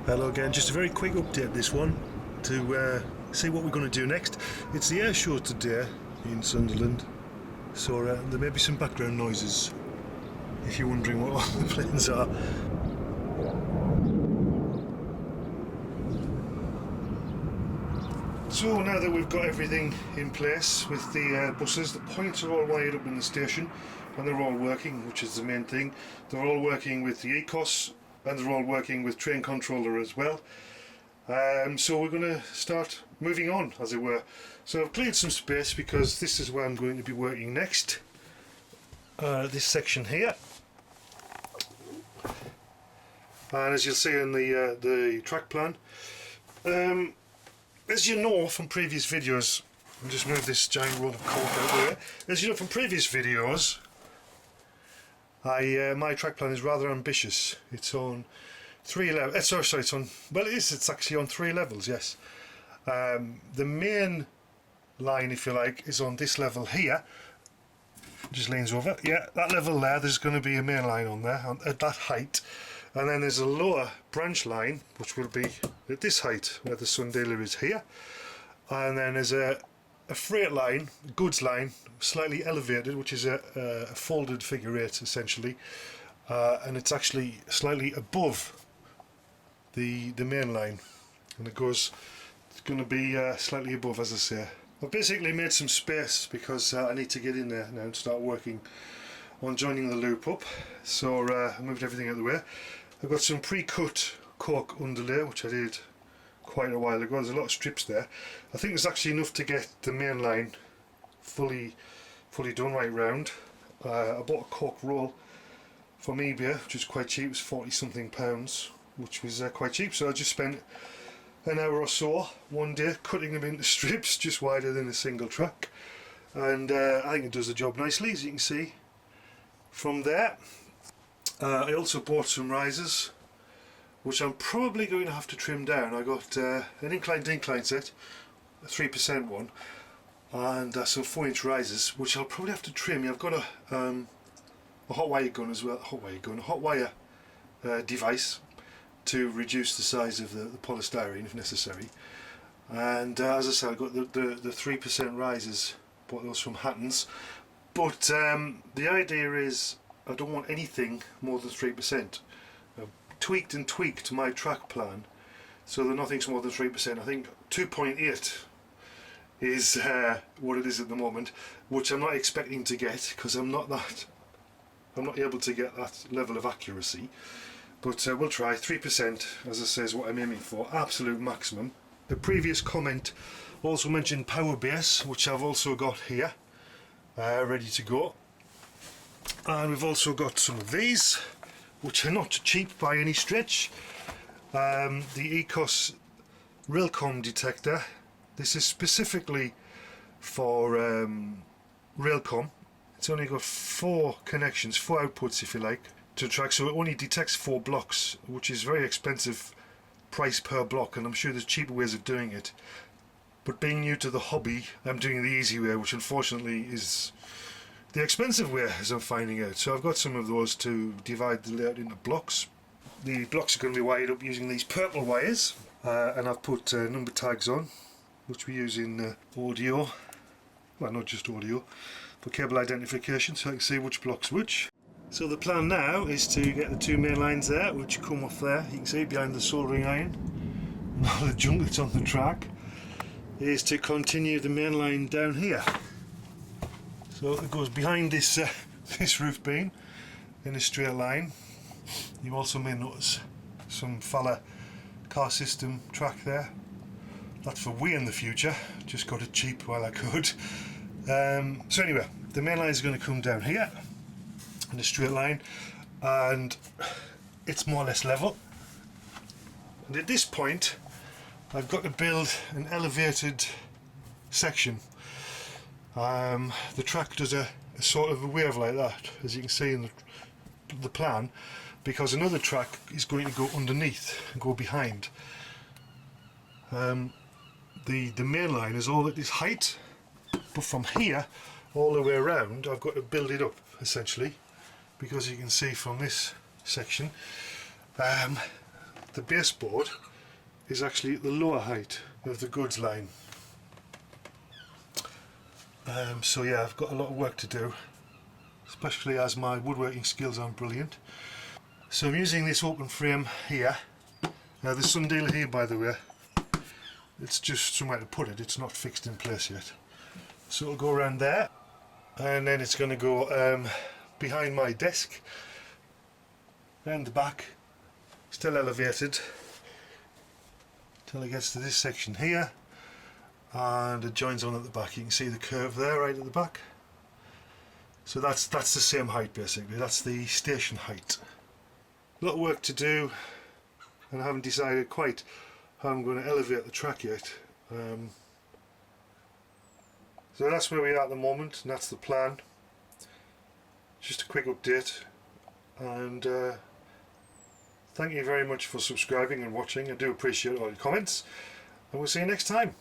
Hello again, just a very quick update this one to see what we're going to do next. It's the air show today in Sunderland, so there may be some background noises if you're wondering what all the planes are. So now that we've got everything in place with the buses, the points are all wired up in the station and they're all working, which is the main thing. They're all working with the ECOS and they're all working with Train Controller as well. So we're going to start moving on, as it were. So I've cleared some space because this is where I'm going to be working next. This section here. And as you'll see in the track plan, as you know from previous videos, I'll just move this giant roll of cork out of the way. As you know from previous videos, my track plan is rather ambitious. It's on 3 levels. Sorry, it's on. Well, it's actually on 3 levels. Yes. The main line, if you like, is on this level here. Just leans over. Yeah, that level there. There's going to be a main line on there at that height, and then there's a lower branch line which will be at this height where the sun dealer is here, and then there's a freight line, goods line, slightly elevated, which is a folded figure 8 essentially, and it's actually slightly above the main line, and it's going to be slightly above, as I say. I've basically made some space because I need to get in there now and start working on joining the loop up, so I moved everything out of the way. I've got some pre-cut cork underlay which I did quite a while ago. There's a lot of strips there. I think there's actually enough to get the main line fully done right round. I bought a cork roll from eBay, which was quite cheap. It was 40 something pounds, which was quite cheap, so I just spent an hour or so one day cutting them into strips just wider than a single track, and I think it does the job nicely, as you can see from there. I also bought some risers which I'm probably going to have to trim down. I got an incline set, a 3% one, and some 4-inch risers which I'll probably have to trim. I've got a hot wire gun as well, a hot wire device to reduce the size of the polystyrene if necessary, and as I said, I got the 3% risers, bought those from Hattons, but the idea is I don't want anything more than 3%. I've tweaked and tweaked my track plan so that nothing's more than 3%. I think 2.8 is what it is at the moment, which I'm not expecting to get because I'm not able to get that level of accuracy. But we'll try. 3%, as I say, is what I'm aiming for, absolute maximum. The previous comment also mentioned power base, which I've also got here, ready to go. And we've also got some of these, which are not cheap by any stretch. The ECOS Railcom detector. This is specifically for Railcom. It's only got 4 connections, 4 outputs if you like, to track, so it only detects 4 blocks, which is very expensive price per block, and I'm sure there's cheaper ways of doing it. But being new to the hobby, I'm doing the easy way, which unfortunately is the expensive way, as I'm finding out. So I've got some of those to divide the layout into blocks. The blocks are going to be wired up using these purple wires, and I've put number tags on, which we use in audio, well, not just audio, for cable identification, so I can see which block's which. So the plan now is to get the 2 main lines there, which come off there, you can see behind the soldering iron and all the junk that's on the track, is to continue the main line down here. So it goes behind this this roof beam in a straight line. You also may notice some Faller car system track there. That's for way in the future, just got it cheap while I could. So anyway, the main line is going to come down here in a straight line, and it's more or less level. And at this point I've got to build an elevated section. The track does a sort of a wave like that, as you can see in the plan, because another track is going to go underneath and go behind. The main line is all at this height, but from here all the way around I've got to build it up essentially, because you can see from this section the baseboard is actually at the lower height of the goods line. So yeah, I've got a lot of work to do, especially as my woodworking skills aren't brilliant. So I'm using this open frame here. Now the sundial here, by the way, it's just somewhere to put it, it's not fixed in place yet. So it'll go around there, and then it's going to go behind my desk and the back, still elevated, till it gets to this section here, and it joins on at the back. You can see the curve there right at the back. So that's the same height basically, that's the station height. A lot of work to do, and I haven't decided quite how I'm going to elevate the track yet. So that's where we are at the moment, and that's the plan. Just a quick update, and thank you very much for subscribing and watching. I do appreciate all your comments, and we'll see you next time.